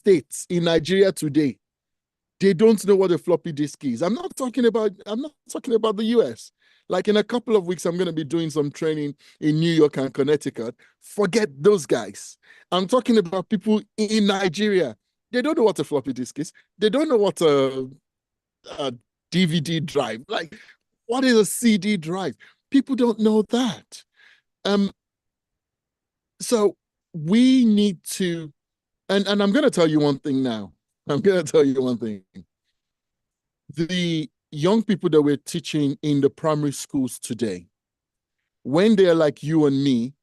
states in Nigeria today, they don't know what a floppy disk is. I'm not talking about the US. Like in a couple of weeks, I'm going to be doing some training in New York and Connecticut. Forget those guys. I'm talking about people in Nigeria. They don't know what a floppy disk is. They don't know what a DVD drive. Like, what is a CD drive? People don't know that. Um, so we need to, and I'm going to tell you one thing now. I'm going to tell you one thing. The young people that we're teaching in the primary schools today, when they're like you and me,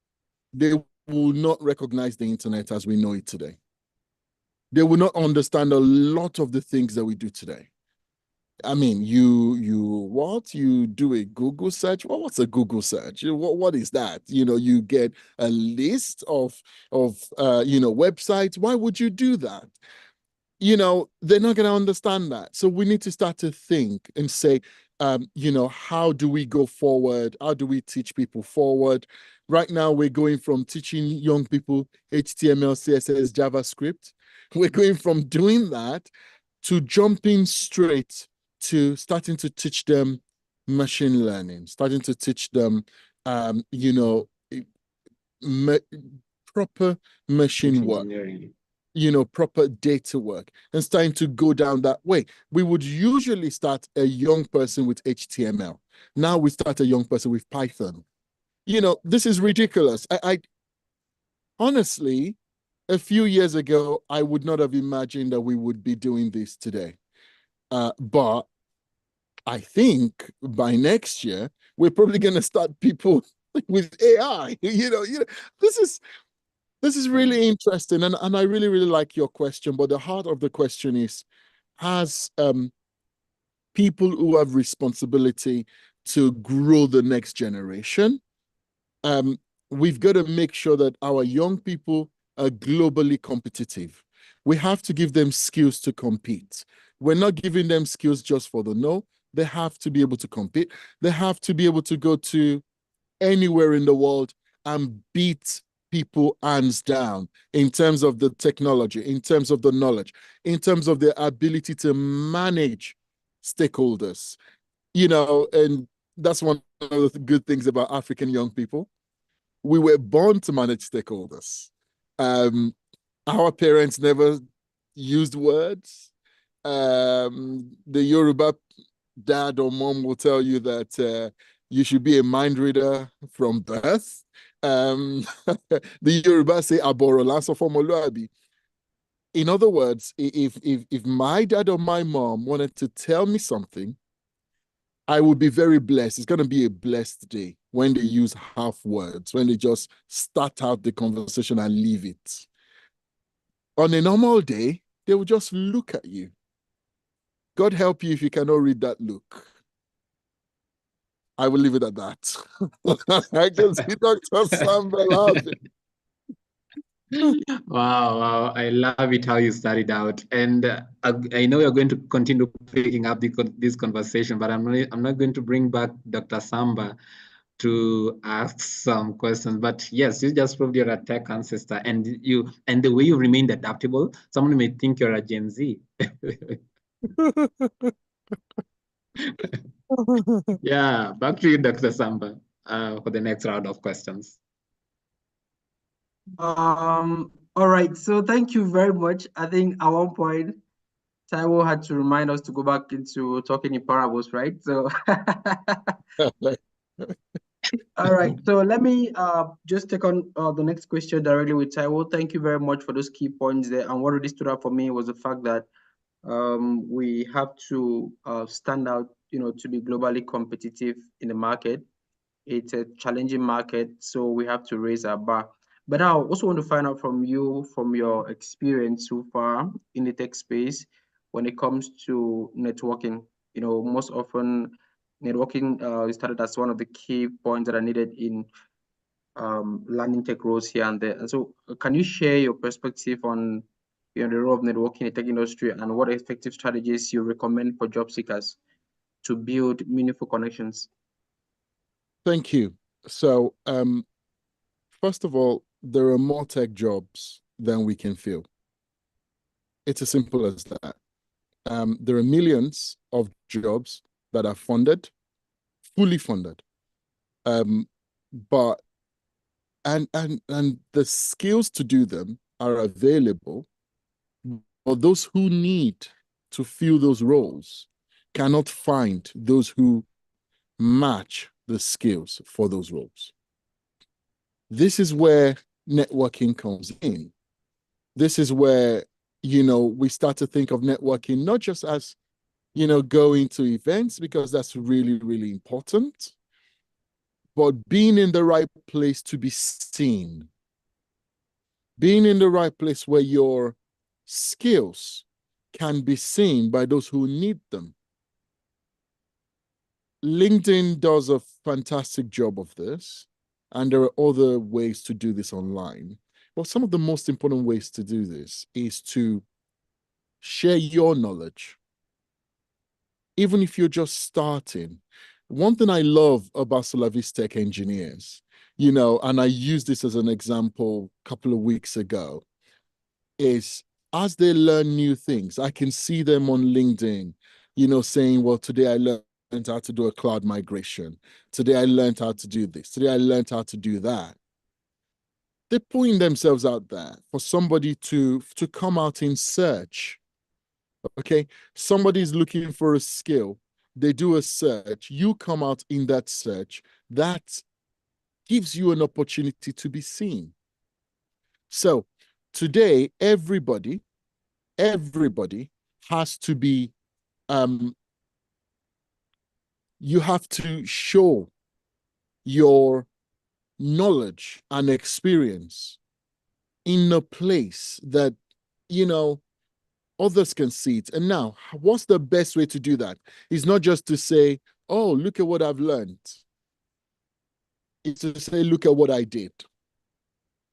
they will not recognize the internet as we know it today. They will not understand a lot of the things that we do today. I mean, you do a Google search. Well, what's a Google search? What is that? You get a list of websites. Why would you do that? They're not going to understand that. So we need to start to think and say, how do we go forward? How do we teach people forward? Right now, we're going from teaching young people HTML, CSS, JavaScript. We're going from doing that to jumping straight to starting to teach them machine learning, starting to teach them, proper machine work, proper data work, and starting to go down that way. We would usually start a young person with HTML. Now we start a young person with Python. This is ridiculous. I honestly, a few years ago, I would not have imagined that we would be doing this today. But I think by next year, we're probably going to start people with AI. This is really interesting, and I really, really like your question. But the heart of the question is, as people who have responsibility to grow the next generation, we've got to make sure that our young people are globally competitive. We have to give them skills to compete. We're not giving them skills just for the no. They have to be able to compete. They have to be able to go to anywhere in the world and beat people hands down in terms of the technology, in terms of the knowledge, in terms of their ability to manage stakeholders. And that's one of the good things about African young people. We were born to manage stakeholders. Our parents never used words. The Yoruba dad or mom will tell you that you should be a mind reader from birth. The Yoruba say aborola so fomoluabi. In other words, if my dad or my mom wanted to tell me something, I would be very blessed. It's going to be a blessed day when they use half words, when they just start out the conversation and leave it. On a normal day, they will just look at you. God help you if you cannot read that look. I will leave it at that. I can see Dr. Samba laughing. Wow, I love it how you started out. And I know you're going to continue picking up this conversation, but I'm not going to bring back Dr. Samba to ask some questions. But yes, you just proved you're a tech ancestor, and the way you remained adaptable, someone may think you're a Gen Z. Yeah, back to you, Dr. Samba, for the next round of questions. All right, so thank you very much. I think at one point, Taiwo had to remind us to go back into talking in parables, right? So all right, so let me just take on the next question directly with Taiwo. Thank you very much for those key points there. And what really stood out for me was the fact that we have to stand out, to be globally competitive in the market. It's a challenging market, so we have to raise our bar. But I also want to find out from you, from your experience so far in the tech space, when it comes to networking. Most often networking is started as one of the key points that are needed in landing tech roles here and there. And so can you share your perspective on the role of networking in the tech industry and what effective strategies you recommend for job seekers to build meaningful connections? Thank you. So, first of all, there are more tech jobs than we can fill. It's as simple as that. There are millions of jobs that are funded, fully funded, but and the skills to do them are available, but those who need to fill those roles cannot find those who match the skills for those roles. This is where networking comes in. This is where, we start to think of networking not just as, going to events, because that's really, really important, but being in the right place to be seen. Being in the right place where your skills can be seen by those who need them. LinkedIn does a fantastic job of this, and there are other ways to do this online. But some of the most important ways to do this is to share your knowledge. Even if you're just starting. One thing I love about SolaviseTech engineers, and I used this as an example a couple of weeks ago, is as they learn new things, I can see them on LinkedIn, saying, well, today I learned how to do a cloud migration. Today I learned how to do this. Today I learned how to do that. They're putting themselves out there for somebody to come out in search. Okay, somebody's looking for a skill. They do a search. You come out in that search. That gives you an opportunity to be seen. So today, everybody has to be, you have to show your knowledge and experience in a place that, others can see it. And now, what's the best way to do that? It's not just to say, oh, look at what I've learned. It's to say, look at what I did.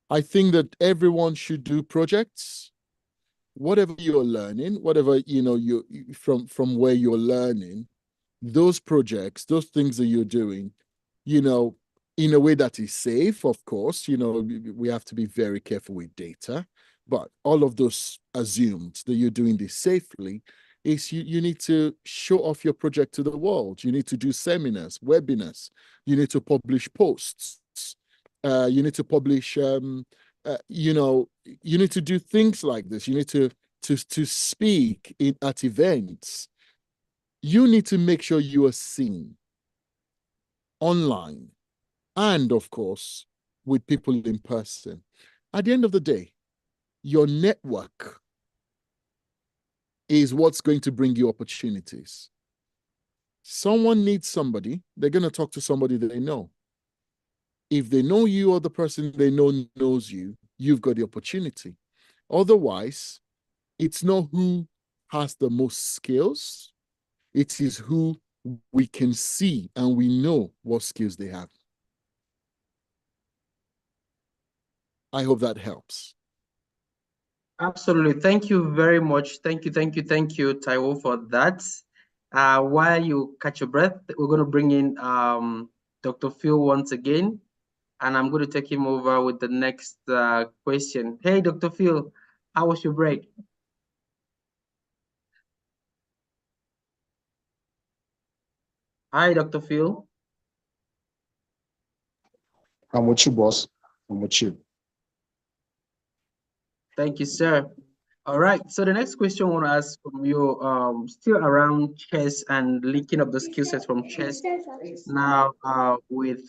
I think that everyone should do projects. Whatever you're learning, whatever, you from where you're learning, those projects, those things that you're doing, in a way that is safe, of course, we have to be very careful with data, but all of those assumed that you're doing this safely is you need to show off your project to the world. You need to do seminars, webinars. You need to publish posts. You need to publish, you need to do things like this. You need to speak at events. You need to make sure you are seen online and, of course, with people in person. At the end of the day, your network is what's going to bring you opportunities. Someone needs somebody, they're going to talk to somebody that they know. If they know you or the person they know knows you, you've got the opportunity. Otherwise, it's not who has the most skills, it is who we can see and we know what skills they have. I hope that helps. Absolutely. Thank you very much. Thank you, Taiwo, for that. While you catch your breath, we're going to bring in Dr. Phil once again, and I'm going to take him over with the next question. Hey, Dr. Phil, how was your break? Hi, Dr. Phil. I'm with you, boss. I'm with you. Thank you, sir. All right. So the next question I want to ask from you, still around chess and linking up the skill sets from chess now with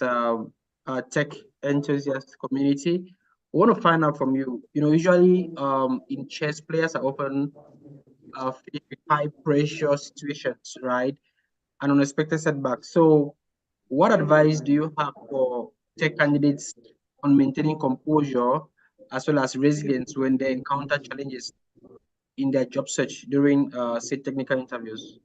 tech enthusiast community. I want to find out from you. Usually in chess, players are often faced with high pressure situations, right? And unexpected setbacks. So what advice do you have for tech candidates on maintaining composure as well as resilience when they encounter challenges in their job search during, say, technical interviews?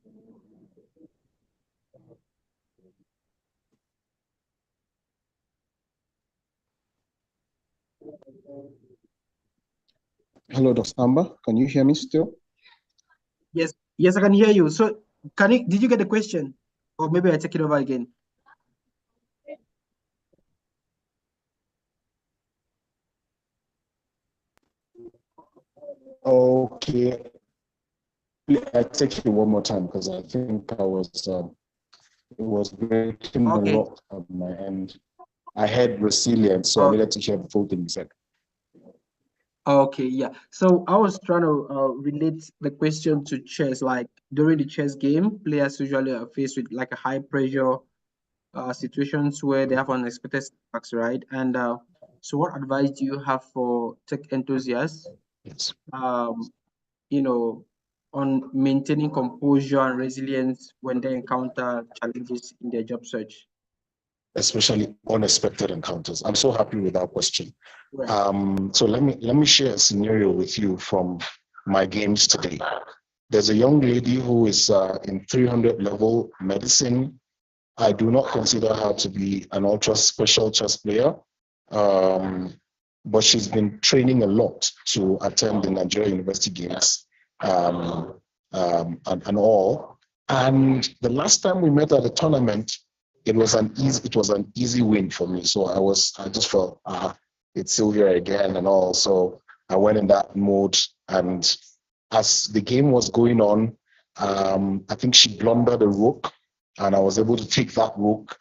Hello, Dr. Samba. Can you hear me still? Yes, I can hear you. So did you get the question? Or maybe I take it over again. Okay. I take it one more time because I think I was it was breaking a lot on my end. I had resilience, so I needed to hear the full thing you said. Okay, yeah. So I was trying to relate the question to chess. Like during the chess game, players usually are faced with like a high pressure situations where they have unexpected setbacks, right? And so what advice do you have for tech enthusiasts, Yes. you know, on maintaining composure and resilience when they encounter challenges in their job search? Especially unexpected encounters. I'm so happy with that question. Right. So let me share a scenario with you from my games today. There's a young lady who is in 300 level medicine. I do not consider her to be an ultra special chess player, but she's been training a lot to attend the Nigeria University Games and all. And the last time we met at the tournament, it was an easy win for me. So I just felt it's Sylvia again and all. So I went in that mode, and as the game was going on, I think she blundered a rook, and I was able to take that rook.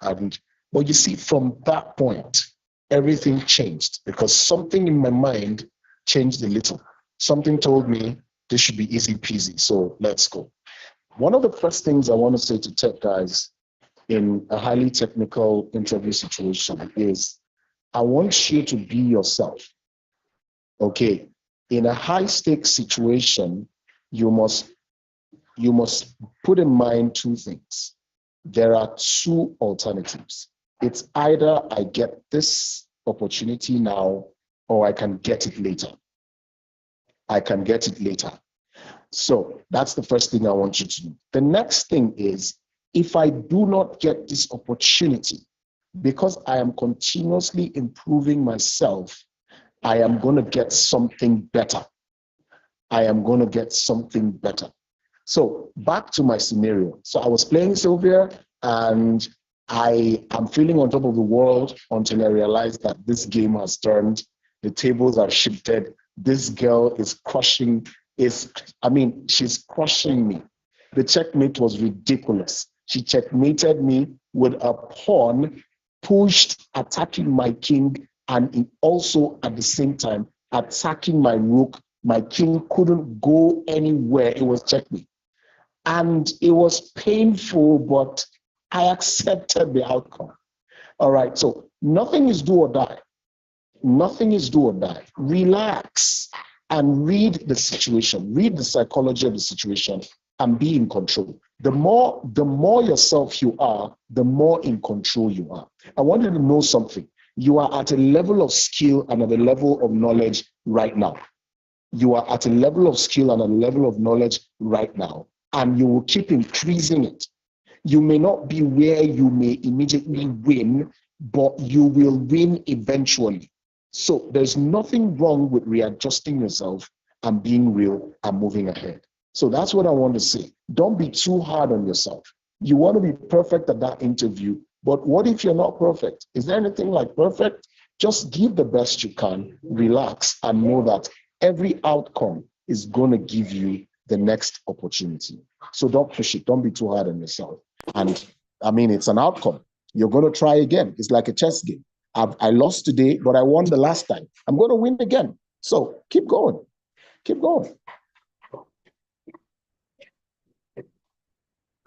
But you see, from that point, everything changed because something in my mind changed a little. Something told me this should be easy peasy. So let's go. One of the first things I want to say to tech guys in a highly technical interview situation is I want you to be yourself. Okay. In a high stakes situation, you must put in mind two things. There are two alternatives. It's either I get this opportunity now or I can get it later. I can get it later. So that's the first thing I want you to do. The next thing is, if I do not get this opportunity, because I am continuously improving myself, I am going to get something better. I am going to get something better. So back to my scenario. So I was playing Sylvia, and I am feeling on top of the world until I realized that this game has turned. The tables are shifted. This girl is crushing. She's crushing me. The checkmate was ridiculous. She checkmated me with a pawn pushed, attacking my king, and also at the same time attacking my rook. My king couldn't go anywhere. It was checkmate. And it was painful, but I accepted the outcome. All right, so nothing is do or die. Nothing is do or die. Relax and read the situation, read the psychology of the situation, and be in control. The more yourself you are, the more in control you are. I want you to know something. You are at a level of skill and at a level of knowledge right now. You are at a level of skill and a level of knowledge right now, and you will keep increasing it. You may not be where you may immediately win, but you will win eventually. So there's nothing wrong with readjusting yourself and being real and moving ahead. So that's what I want to say. Don't be too hard on yourself. You want to be perfect at that interview, but what if you're not perfect? Is there anything like perfect? Just give the best you can, relax, and know that every outcome is going to give you the next opportunity. So don't push it. Don't be too hard on yourself. And it's an outcome. You're going to try again. It's like a chess game. I lost today, but I won the last time. I'm going to win again. So keep going. Keep going.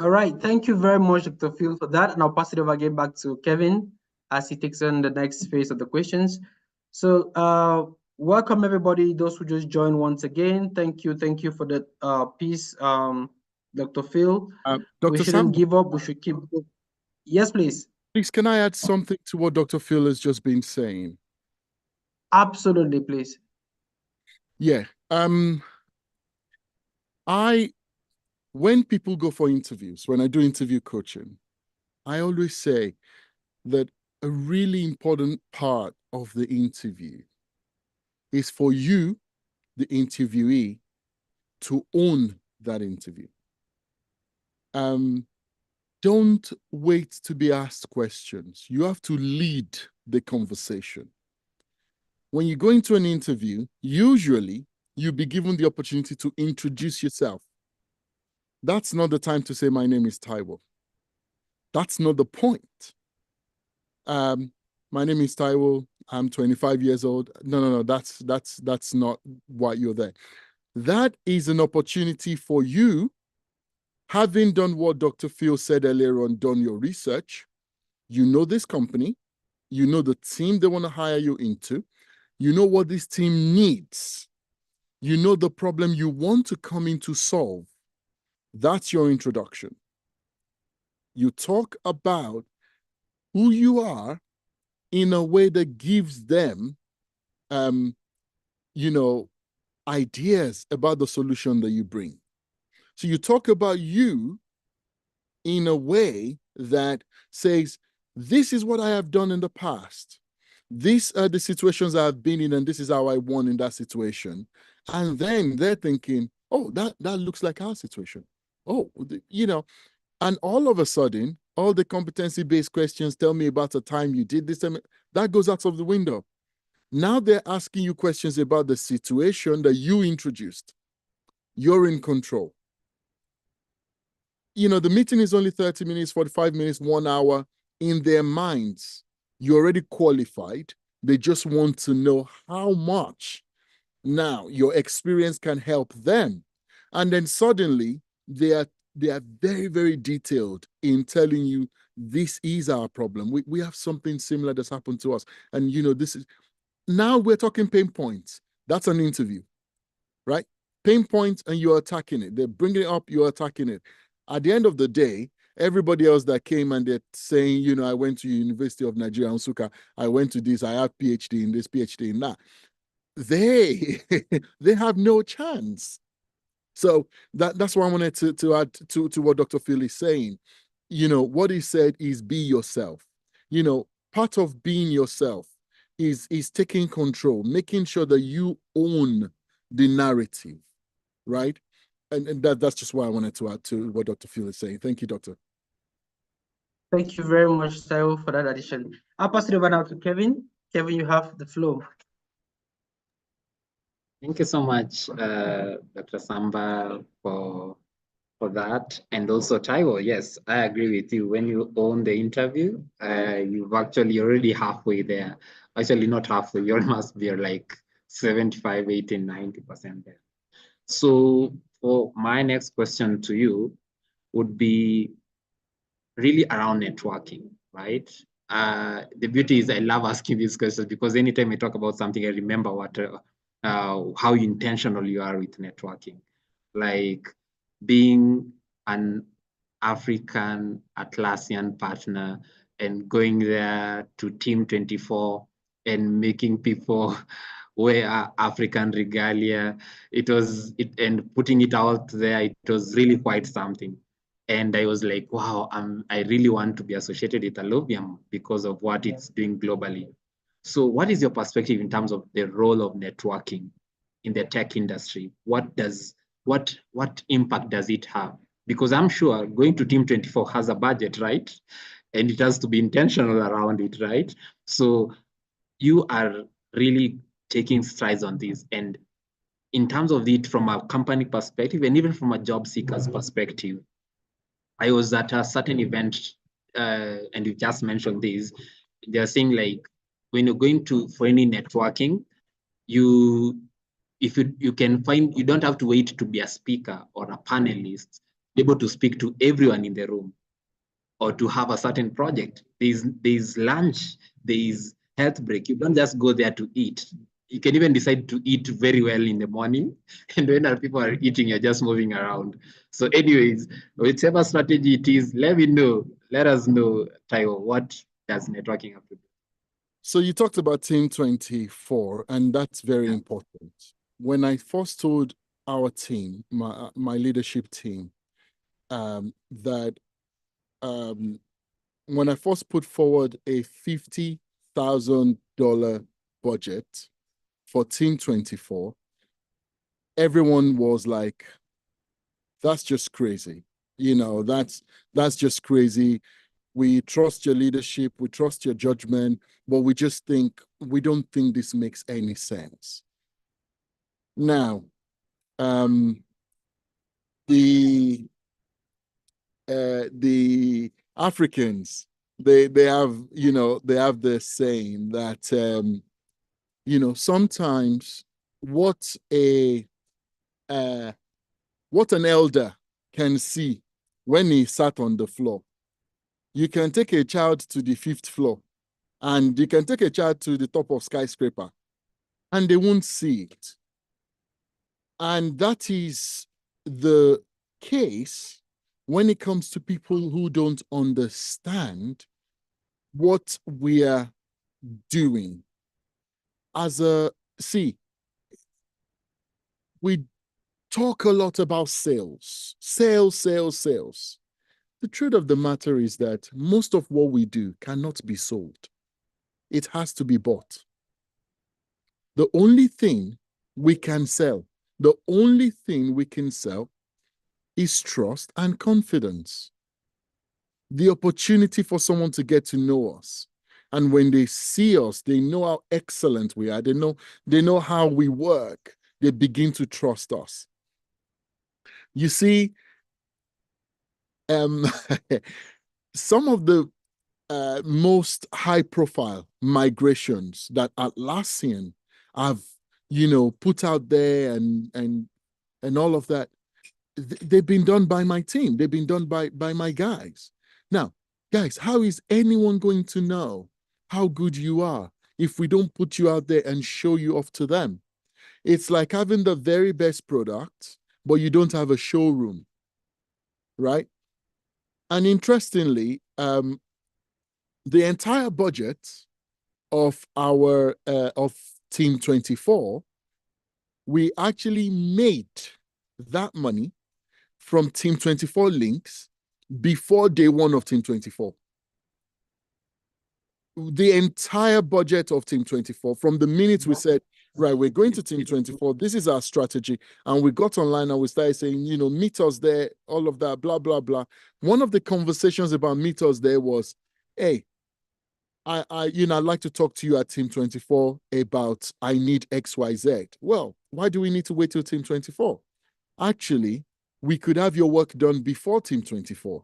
All right. Thank you very much, Dr. Phil, for that. And I'll pass it over again back to Kevin as he takes on the next phase of the questions. So welcome, everybody, those who just joined once again. Thank you. Thank you for that piece, Dr. Phil. Dr. We shouldn't Sam, give up. We should keep going. Yes, please. Please, can I add something to what Dr. Phil has just been saying? Absolutely, please. Yeah. When people go for interviews, when I do interview coaching, I always say that a really important part of the interview is for you, the interviewee, to own that interview. Don't wait to be asked questions. You have to lead the conversation. When you go into an interview, usually you'll be given the opportunity to introduce yourself. That's not the time to say, my name is Taiwo. That's not the point. My name is Taiwo. I'm 25 years old. No. That's not why you're there. That is an opportunity for you, having done what Dr. Phil said earlier on, done your research. You know this company. You know the team they want to hire you into. You know what this team needs. You know the problem you want to come in to solve. That's your introduction. You talk about who you are in a way that gives them, ideas about the solution that you bring. So you talk about you in a way that says, this is what I have done in the past. These are the situations I've been in, and this is how I won in that situation. And then they're thinking, oh, that looks like our situation. Oh, and all of a sudden, all the competency-based questions, tell me about a time you did this, that goes out of the window. Now they're asking you questions about the situation that you introduced. You're in control. The meeting is only 30 minutes, 45 minutes, 1 hour. In their minds, you're already qualified. They just want to know how much now your experience can help them. And then suddenly they are very, very detailed in telling you, this is our problem. We have something similar that's happened to us. And this is, now we're talking pain points. That's an interview, right? Pain points, and you're attacking it. They're bringing it up, you're attacking it. At the end of the day, everybody else that came and they're saying, I went to University of Nigeria, Nsukka, I went to this, I have PhD in this, PhD in that. They have no chance. So that's what I wanted to add to what Dr. Phil is saying. What he said is be yourself. Part of being yourself is taking control, making sure that you own the narrative, right? And that's just what I wanted to add to what Dr. Phil is saying. Thank you, Doctor. Thank you very much, Taiwo, for that addition. I'll pass it over now to Kevin. Kevin, you have the floor. Thank you so much, Dr. Samba, for that. And also Taiwo, yes, I agree with you. When you own the interview, you've actually already halfway there. Actually, not halfway, you must be like 75, 80, 90% there. So for my next question to you would be really around networking, right? The beauty is I love asking these questions because anytime I talk about something, I remember how intentional you are with networking. Like being an African Atlassian partner and going there to Team 24 and making people wear African regalia. And putting it out there, it was really quite something. And I was like, wow, I really want to be associated with Allovium because of what it's doing globally. So what is your perspective in terms of the role of networking in the tech industry? What impact does it have? Because I'm sure going to Team 24 has a budget, right? And it has to be intentional around it, right? So you are really taking strides on this. And in terms of it from a company perspective, and even from a job seeker's perspective, I was at a certain event, and you just mentioned this. They're saying like, when you're going for any networking, you don't have to wait to be a speaker or a panelist, able to speak to everyone in the room or to have a certain project. There's lunch, there's health break. You don't just go there to eat. You can even decide to eat very well in the morning. And when other people are eating, you're just moving around. So anyways, whichever strategy it is, let us know, Taiwo, what does networking have to do? So you talked about Team 24, and that's very important. When I first told our team, my leadership team, that when I first put forward a $50,000 budget for Team 24, everyone was like, that's just crazy. That's just crazy. We trust your leadership, we trust your judgment, but we don't think this makes any sense. Now, the Africans, they have, you know, they have this saying that you know, sometimes what a what an elder can see when he sat on the floor, you can take a child to the 5th floor, and you can take a child to the top of skyscraper, and they won't see it. And that is the case when it comes to people who don't understand what we are doing. We talk a lot about sales. The truth of the matter is that most of what we do cannot be sold. It has to be bought. The only thing we can sell, is trust and confidence. The opportunity for someone to get to know us. And when they see us, they know how excellent we are. They know how we work. They begin to trust us. You see, some of the most high-profile migrations that Atlassian have, you know, put out there and all of that, they've been done by my team. They've been done by my guys. Now, guys, how is anyone going to know how good you are if we don't put you out there and show you off to them? It's like having the very best product, but you don't have a showroom, right? And interestingly, the entire budget of our of Team 24, we actually made that money from Team 24 links before day one of Team 24. The entire budget of Team 24, from the minute we said, right, we're going to Team 24, this is our strategy, and we got online and we started saying, you know, meet us there, all of that, blah, blah, blah. One of the conversations about meet us there was, hey, I'd like to talk to you at Team 24 about I need XYZ. Well, why do we need to wait till Team 24? Actually, we could have your work done before Team 24.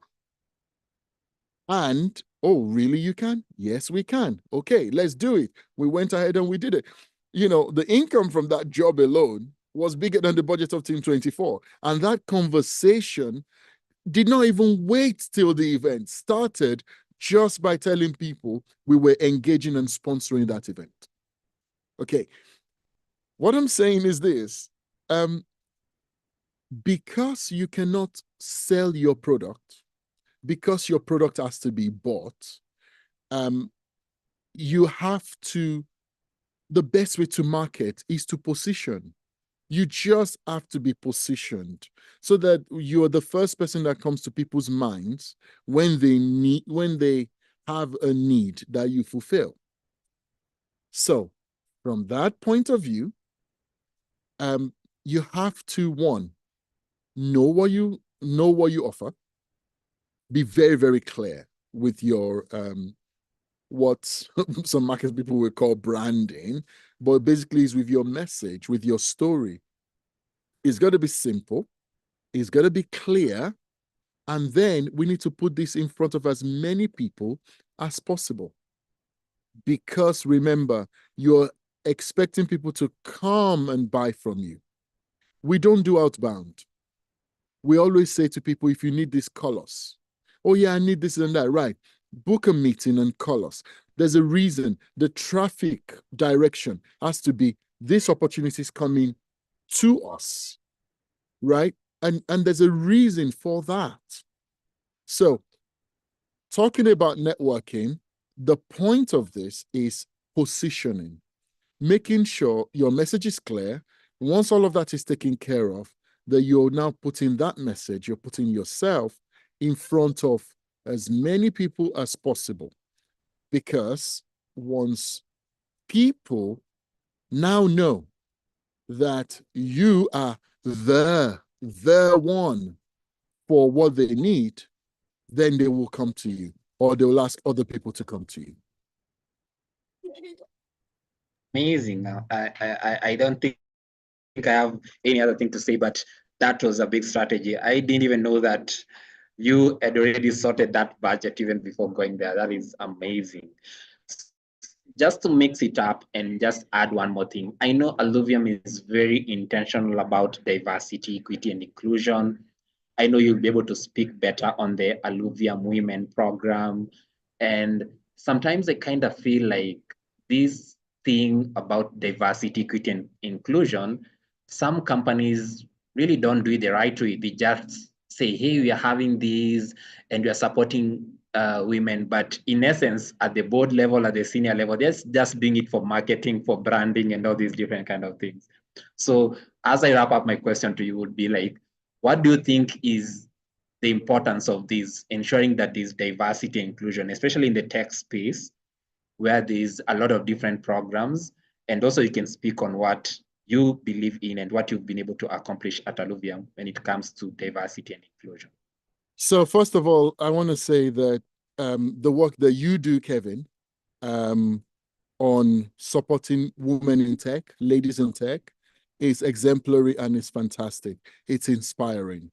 And, oh, really, you can? Yes, we can. Okay, let's do it. We went ahead and we did it. You know, the income from that job alone was bigger than the budget of Team 24. And that conversation did not even wait till the event started, just by telling people we were engaging and sponsoring that event. Okay. What I'm saying is this, because you cannot sell your product, because your product has to be bought, you have to, the best way to market is to position. You just have to be positioned so that you're the first person that comes to people's minds when they have a need that you fulfill. So from that point of view, you have to, one, know what you offer. Be very, very clear with your what some market people will call branding, but basically is with your message, with your story. It's got to be simple. It's got to be clear. And then we need to put this in front of as many people as possible. Because remember, you're expecting people to come and buy from you. We don't do outbound. We always say to people, if you need this, call us. Oh yeah, I need this and that. Right. Book a meeting and call us. There's a reason. The traffic direction has to be this opportunity is coming to us, right? And there's a reason for that. So talking about networking, the point of this is positioning, making sure your message is clear. Once all of that is taken care of, that you're now putting that message, you're putting yourself in front of as many people as possible. Because once people now know that you are the one for what they need, then they will come to you, or they will ask other people to come to you. Amazing. I don't think I have any other thing to say, but that was a big strategy. I didn't even know that you had already sorted that budget even before going there. That is amazing. Just to mix it up and just add one more thing. I know Alluvium is very intentional about diversity, equity, and inclusion. I know you'll be able to speak better on the Alluvium Women program. And sometimes I kind of feel like this thing about diversity, equity, and inclusion, some companies really don't do it the right way. They just say, hey, we are having these and we are supporting women, but in essence, at the board level, at the senior level, they're just doing it for marketing, for branding, and all these different kind of things. So as I wrap up, my question to you would be like, what do you think is the importance of this, ensuring that there's diversity and inclusion, especially in the tech space, where there's a lot of different programs, and also you can speak on what you believe in and what you've been able to accomplish at Alluvium when it comes to diversity and inclusion. So first of all, I want to say that the work that you do, Kevin, on supporting women in tech, ladies in tech, is exemplary and is fantastic. It's inspiring.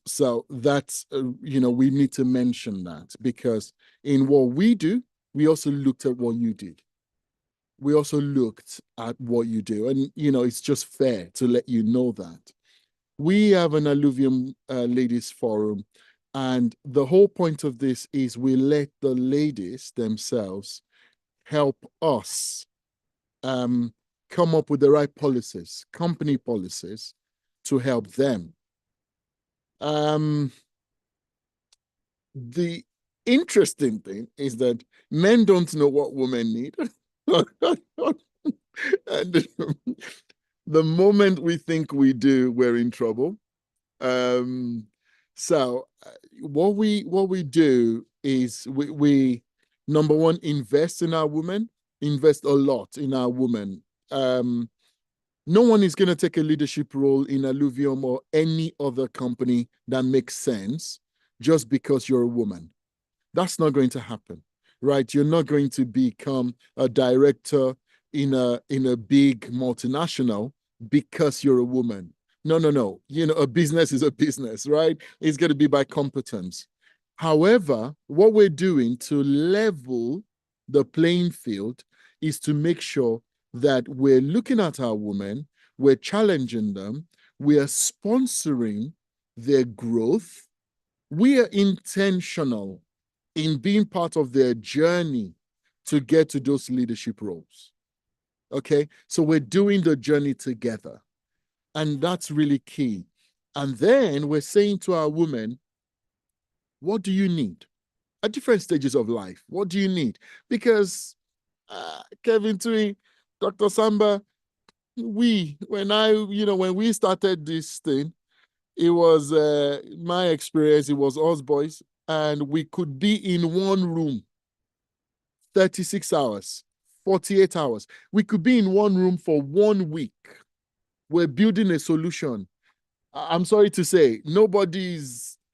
So that's, we need to mention that, because in what we do, we also looked at what you did. We also looked at what you do. And, it's just fair to let you know that. We have an Alluvium Ladies Forum, and the whole point of this is we let the ladies themselves help us come up with the right policies, company policies, to help them. The interesting thing is that men don't know what women need. And the moment we think we do, we're in trouble. So what we do is we number one, invest in our women, invest a lot in our women. No one is going to take a leadership role in Alluvium or any other company that makes sense just because you're a woman. That's not going to happen, right? You're not going to become a director in a big multinational because you're a woman. No. A business is a business, right? It's going to be by competence. However, what we're doing to level the playing field is to make sure that we're looking at our women, we're challenging them, we are sponsoring their growth, we are intentional in being part of their journey to get to those leadership roles. Okay, so we're doing the journey together, and that's really key. And then we're saying to our women, what do you need at different stages of life? What do you need? Because Kevin Tui, Dr. Samba, when we started this thing, it was my experience, it was us boys, and we could be in one room 36 hours, 48 hours. We could be in one room for 1 week. We're building a solution. I'm sorry to say, nobody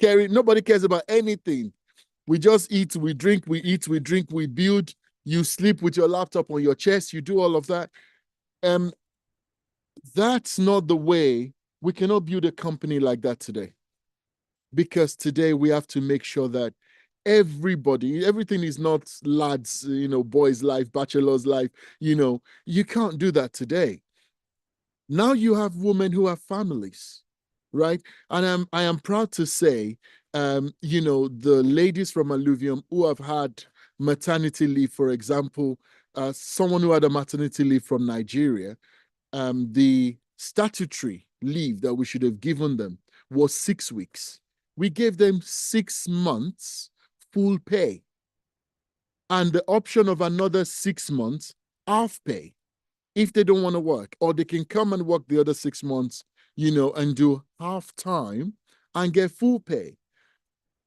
cares about anything. We just eat, we drink, we eat, we drink, we build. You sleep with your laptop on your chest, you do all of that. That's not the way. We cannot build a company like that today. Because today we have to make sure that everything is not lads, boys' life, bachelor's life, you can't do that today. Now you have women who have families, right? And I am proud to say, the ladies from Alluvium who have had maternity leave, for example, someone who had a maternity leave from Nigeria, the statutory leave that we should have given them was 6 weeks. We gave them 6 months full pay and the option of another 6 months half pay if they don't want to work, or they can come and work the other 6 months, and do half time and get full pay.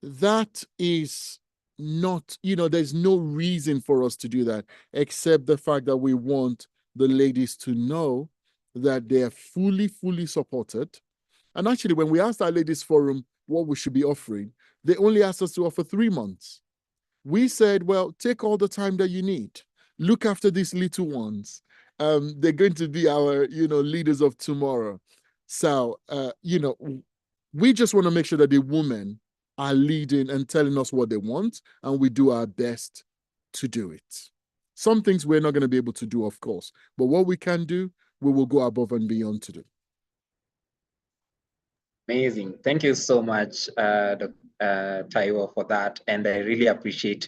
That is not, there's no reason for us to do that, except the fact that we want the ladies to know that they are fully supported. And actually, when we asked our ladies forum what we should be offering, they only asked us to offer 3 months. We said, well, take all the time that you need. Look after these little ones. they're going to be our, leaders of tomorrow. So, we just want to make sure that the women are leading and telling us what they want, and we do our best to do it. Some things we're not going to be able to do, of course, but what we can do, we will go above and beyond to do. Amazing. Thank you so much, Taiwo, for that. And I really appreciate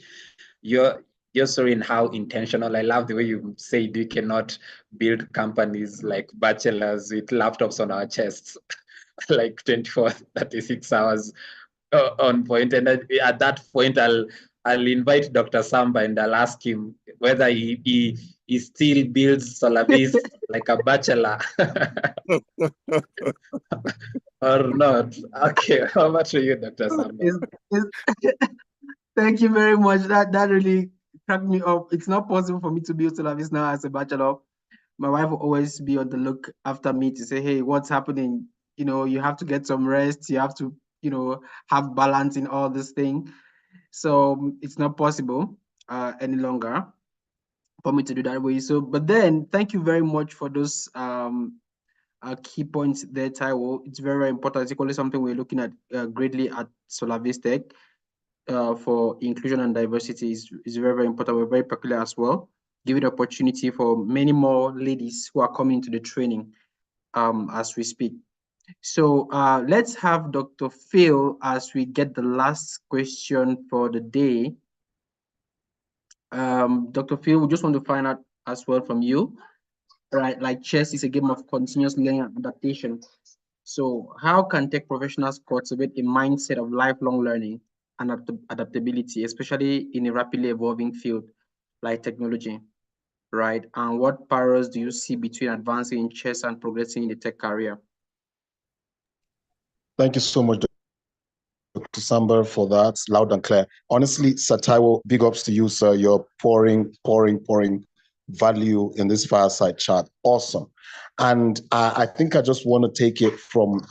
your story and how intentional. I love the way you said we cannot build companies like bachelors with laptops on our chests, like 24, 36 hours on point. And at that point, I'll invite Dr. Samba and I'll ask him whether he still builds Solavis like a bachelor or not. Okay, how much are you, Dr. Samba? Thank you very much. That really cracked me up. It's not possible for me to build Solavis now as a bachelor. My wife will always be on the look after me to say, hey, what's happening? You have to get some rest. You have to, have balance in all this thing. So it's not possible any longer for me to do that way. So, but then thank you very much for those key points there, Taiwo. It's very, very important. It's equally something we're looking at greatly at SolaviseTech for inclusion and diversity is very, very important. We're very particular as well. Give it opportunity for many more ladies who are coming to the training as we speak. So let's have Dr. Phil as we get the last question for the day. Dr. Phil, we just want to find out as well from you, right? Like chess is a game of continuous learning and adaptation. So how can tech professionals cultivate a mindset of lifelong learning and adaptability, especially in a rapidly evolving field like technology, right? And what parallels do you see between advancing in chess and progressing in the tech career? Thank you so much, Dr. Samba, for that. Loud and clear. Honestly, Taiwo, big ups to you, sir. You're pouring value in this fireside chat. Awesome. And I think I just want to take it from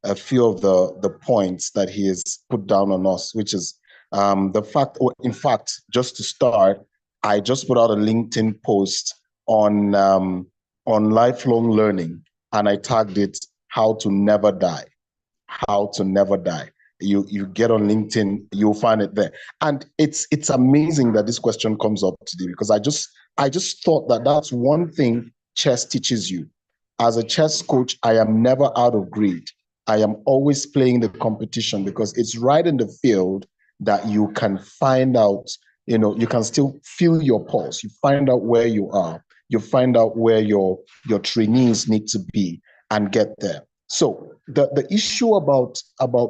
a few of the points that he has put down on us, which is the fact, or in fact, just to start, I just put out a LinkedIn post on lifelong learning, and I tagged it "How to Never Die." How to never die. You get on LinkedIn, you'll find it there. And it's amazing that this question comes up today, because I just thought that that's one thing chess teaches you. As a chess coach, I am never out of grade. I am always playing the competition, because it's right in the field that you can find out, you can still feel your pulse. You find out where you are. You find out where your trainees need to be and get there. So the issue about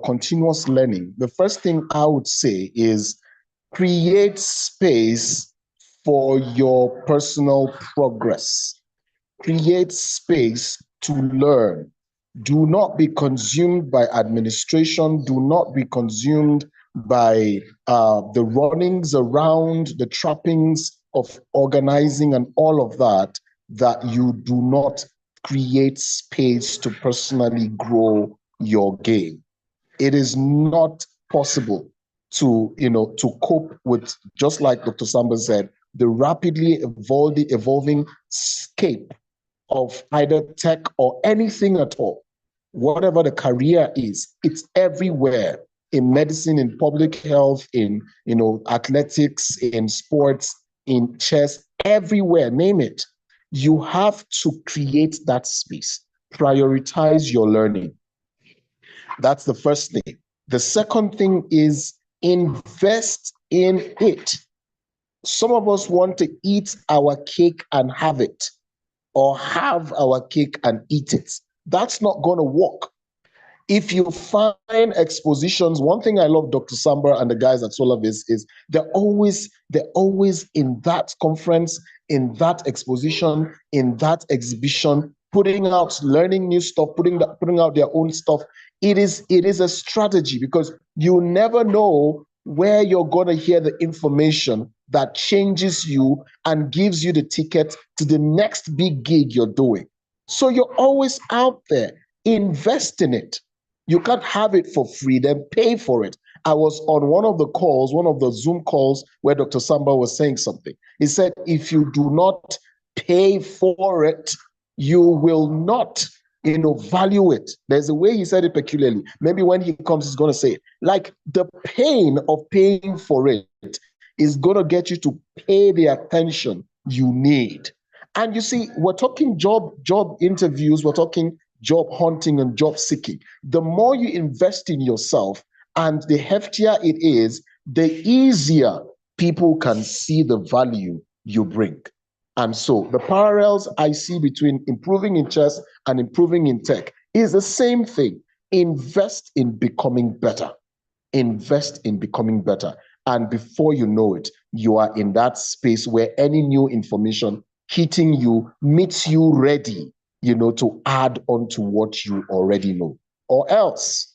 continuous learning, the first thing I would say is create space for your personal progress. Create space to learn. Do not be consumed by administration. Do not be consumed by the runnings around, the trappings of organizing and all of that you do not create space to personally grow your game. It is not possible to cope with, just like Dr. Samba said, the rapidly evolving scape of either tech or anything at all. Whatever the career is, it's everywhere, in medicine, in public health, in athletics, in sports, in chess, everywhere, name it. You have to create that space. Prioritize your learning. That's the first thing. The second thing is invest in it. Some of us want to eat our cake and have it, or have our cake and eat it. That's not going to work. If you find expositions, one thing I love Dr. Samba and the guys at Solavis is they're always in that conference, in that exposition, in that exhibition, putting out, learning new stuff, putting out their own stuff. It is a strategy, because you never know where you're going to hear the information that changes you and gives you the ticket to the next big gig you're doing. So you're always out there. Invest in it. You can't have it for free, then pay for it. I was on one of the Zoom calls where Dr. Samba was saying something. He said, if you do not pay for it, you will not, value it. There's a way he said it peculiarly. Maybe when he comes, he's going to say it. Like the pain of paying for it is going to get you to pay the attention you need. And you see, we're talking job interviews, we're talking job hunting and job seeking. The more you invest in yourself and the heftier it is, the easier people can see the value you bring. And so the parallels I see between improving in chess and improving in tech is the same thing. Invest in becoming better. Invest in becoming better. And before you know it, you are in that space where any new information hitting you meets you ready, to add on to what you already know. Or else,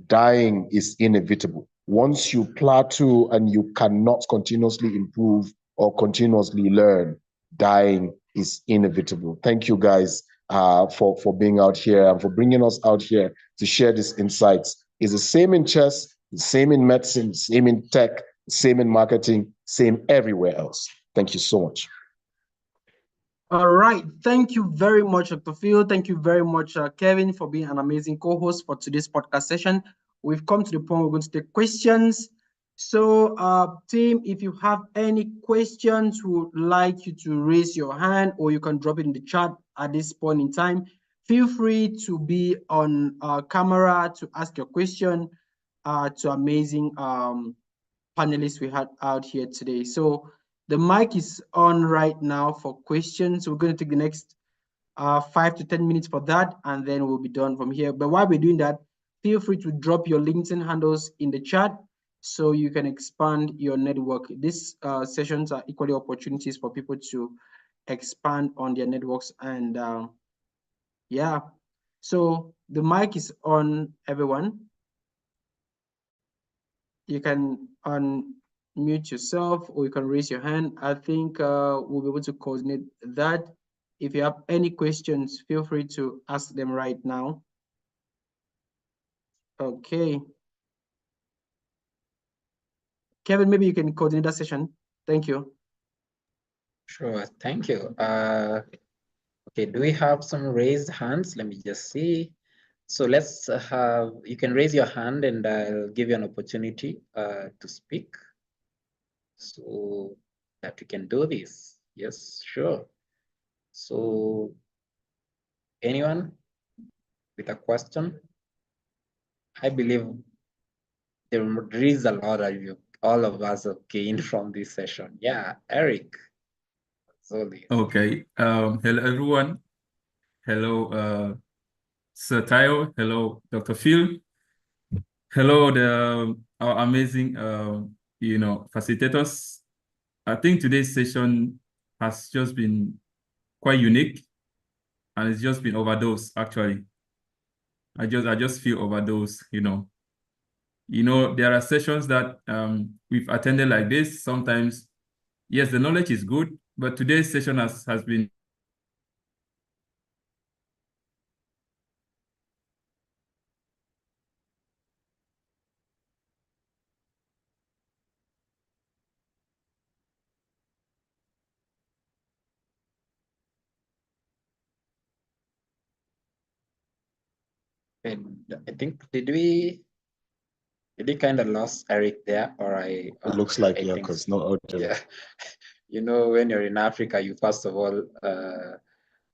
dying is inevitable. Once you plateau and you cannot continuously improve or continuously learn, dying is inevitable. Thank you guys for being out here and for bringing us out here to share these insights. It's the same in chess, the same in medicine, same in tech, same in marketing, same everywhere else. Thank you so much. All right. Thank you very much, Dr. Phil. Thank you very much, Kevin, for being an amazing co-host for today's podcast session. We've come to the point we're going to take questions. So, team, if you have any questions, we would like you to raise your hand or you can drop it in the chat at this point in time. Feel free to be on camera to ask your question to amazing panelists we had out here today. So the mic is on right now for questions. We're going to take the next 5 to 10 minutes for that, and then we'll be done from here. But while we're doing that, feel free to drop your LinkedIn handles in the chat so you can expand your network. These sessions are equally opportunities for people to expand on their networks. And yeah, so the mic is on, everyone. You can unmute yourself or you can raise your hand. I think we'll be able to coordinate that. If you have any questions, feel free to ask them right now. Okay. Kevin, maybe you can coordinate that session. Thank you. Sure, thank you. Okay, do we have some raised hands? Let me just see. So let's have, you can raise your hand and I'll give you an opportunity to speak so that we can do this. Yes, sure. So anyone with a question? I believe there is a lot of you, all of us have gained from this session. Yeah, Eric. Okay, hello everyone. Hello, Sir Tayo. Hello, Dr. Phil. Hello, our amazing, facilitators. I think today's session has just been quite unique, and it's just been overdosed. Actually, I just feel overdosed. There are sessions that we've attended like this. Sometimes, yes, the knowledge is good, but today's session has been And I think, did we kind of lost Eric there, or It looks like, yeah, because no audio. Yeah. When you're in Africa, you first of all,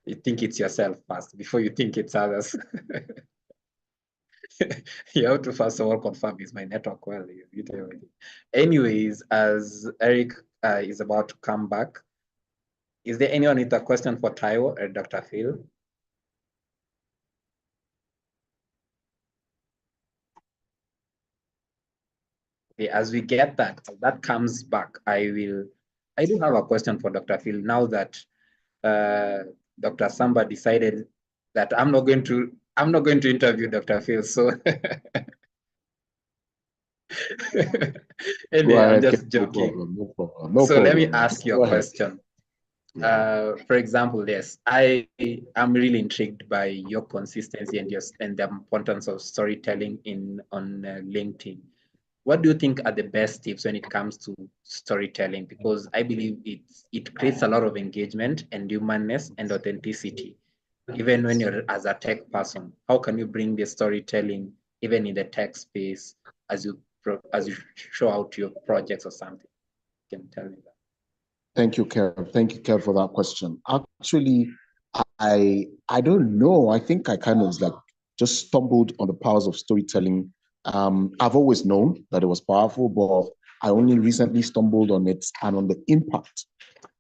you think it's yourself first before you think it's others. You have to first of all confirm, is my network well? Anyways, as Eric is about to come back, is there anyone with a question for Taiwo or Dr. Phil? Okay, as we get that comes back, I do have a question for Dr. Phil now that Dr. Samba decided that I'm not going to interview Dr. Phil. So anyway, I'm just joking. No problem. So let me ask you a question. For example, yes, I am really intrigued by your consistency and the importance of storytelling on LinkedIn. what do you think are the best tips when it comes to storytelling? Because I believe it creates a lot of engagement and humanness and authenticity. Even when you're as a tech person, how can you bring the storytelling even in the tech space as you show out your projects or something? You can tell me that. Thank you, Kev. Thank you, Kev, for that question. Actually, I don't know. I think I kind of like just stumbled on the powers of storytelling. I've always known that it was powerful, but I only recently stumbled on it and on the impact.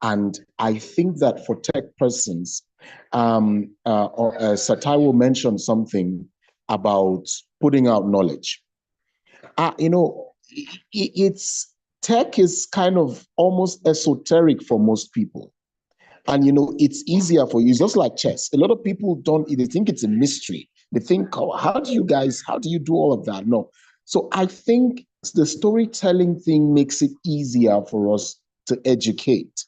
And I think that for tech persons, Sataiwo mentioned something about putting out knowledge. It's tech is kind of almost esoteric for most people. And it's easier for you. It's just like chess. A lot of people they think it's a mystery. They think, oh, how do you do all of that? No. So I think the storytelling thing makes it easier for us to educate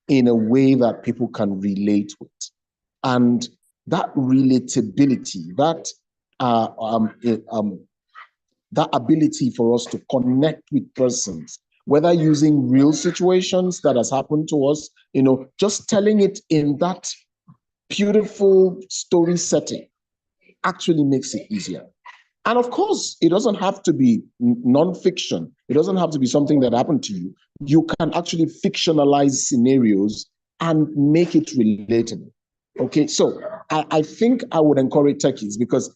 in a way that people can relate with. And that relatability, that ability for us to connect with persons, whether using real situations that has happened to us, just telling it in that beautiful story setting actually makes it easier. And of course, it doesn't have to be nonfiction. It doesn't have to be something that happened to you. You can actually fictionalize scenarios and make it relatable. Okay, so I think I would encourage techies, because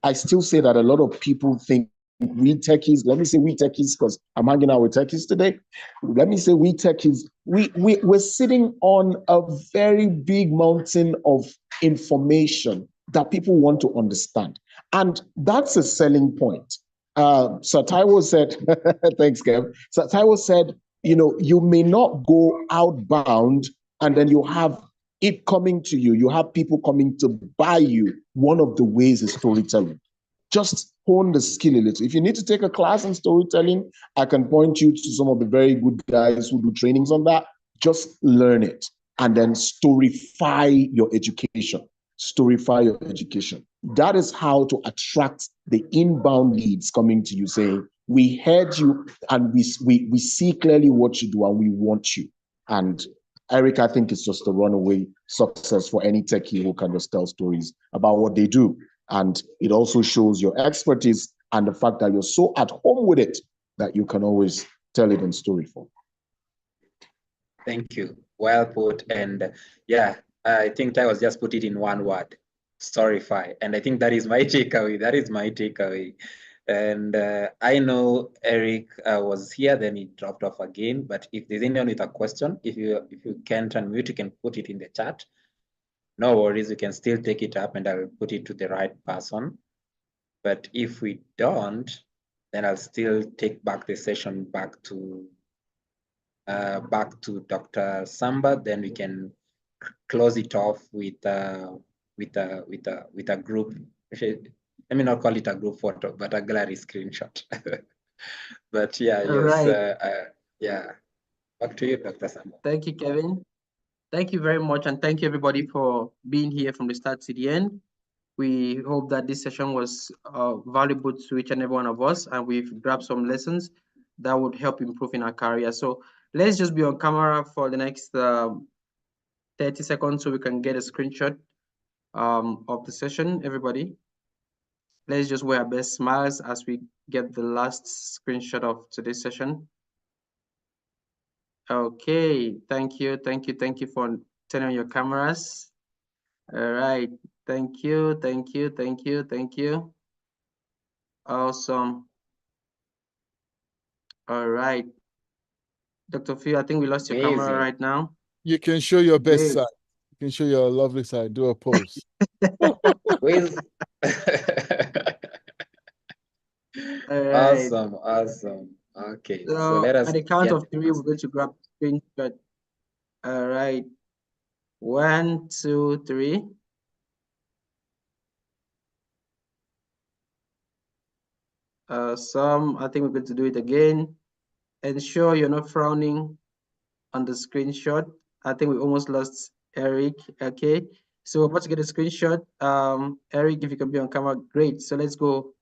I still say that a lot of people think we techies, let me say we techies because I'm hanging out with techies today. Let me say we techies, we're sitting on a very big mountain of information that people want to understand. And that's a selling point. Sataiwo said, thanks, Kev. Sataiwo said, you may not go outbound and then you have it coming to you. You have people coming to buy you. One of the ways is storytelling. Just hone the skill a little. If you need to take a class in storytelling, I can point you to some of the very good guys who do trainings on that. Just learn it and then storify your education. Storify your education. That is how to attract the inbound leads coming to you saying, we heard you and we see clearly what you do and we want you. And Eric, I think it's just a runaway success for any techie who can just tell stories about what they do. And it also shows your expertise and the fact that you're so at home with it that you can always tell it in story form. Thank you. Well put. And yeah, I think I was just put it in one word, storify. And I think that is my takeaway. That is my takeaway. And I know Eric was here, then he dropped off again. But if there's anyone with a question, if you can't unmute, you can put it in the chat. No worries, you can still take it up and I'll put it to the right person. But if we don't, then I'll still take back the session back to Dr. Samba. Then we can close it off with a group. Let me not call it a group photo, but a gallery screenshot. But yeah, All yes, right. yeah. Back to you, Dr. Samba. Thank you, Kevin. Thank you very much, and thank you everybody for being here from the start to the end. We hope that this session was valuable to each and every one of us, and we've grabbed some lessons that would help improve in our career. So let's just be on camera for the next 30 seconds so we can get a screenshot of the session, everybody. Let's just wear our best smiles as we get the last screenshot of today's session. Okay, thank you for turning on your cameras. All right, thank you. Awesome. All right, Dr. Phil, I think we lost your camera right now. You can show your best Great. side. You can show your lovely side. Do a pose. All right. Awesome. Okay, so So let us at the count get of three, we're going to grab screenshot. All right. 1, 2, 3. I think we're going to do it again. Ensure you're not frowning on the screenshot. I think we almost lost Eric. Okay. So we're about to get a screenshot. Eric, if you can be on camera, great. So let's go.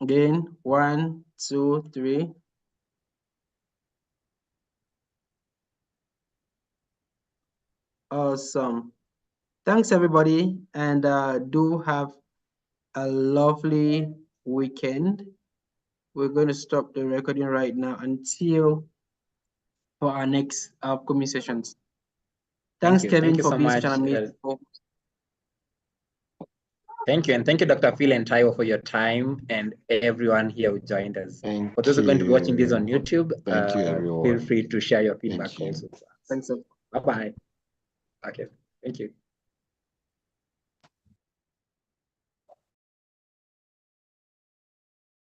Again, 1, 2, 3. Awesome. Thanks, everybody, and do have a lovely weekend. We're going to stop the recording right now until for our next upcoming sessions. Thanks, Kevin, for being such an amazing host. Thank you, and thank you, Dr. Phil and Taiwo, for your time, and everyone here who joined us. For those who are going to be watching this on YouTube, Thank you, everyone. Feel free to share your feedback Thank you. also. Thanks. Bye-bye. Okay, thank you.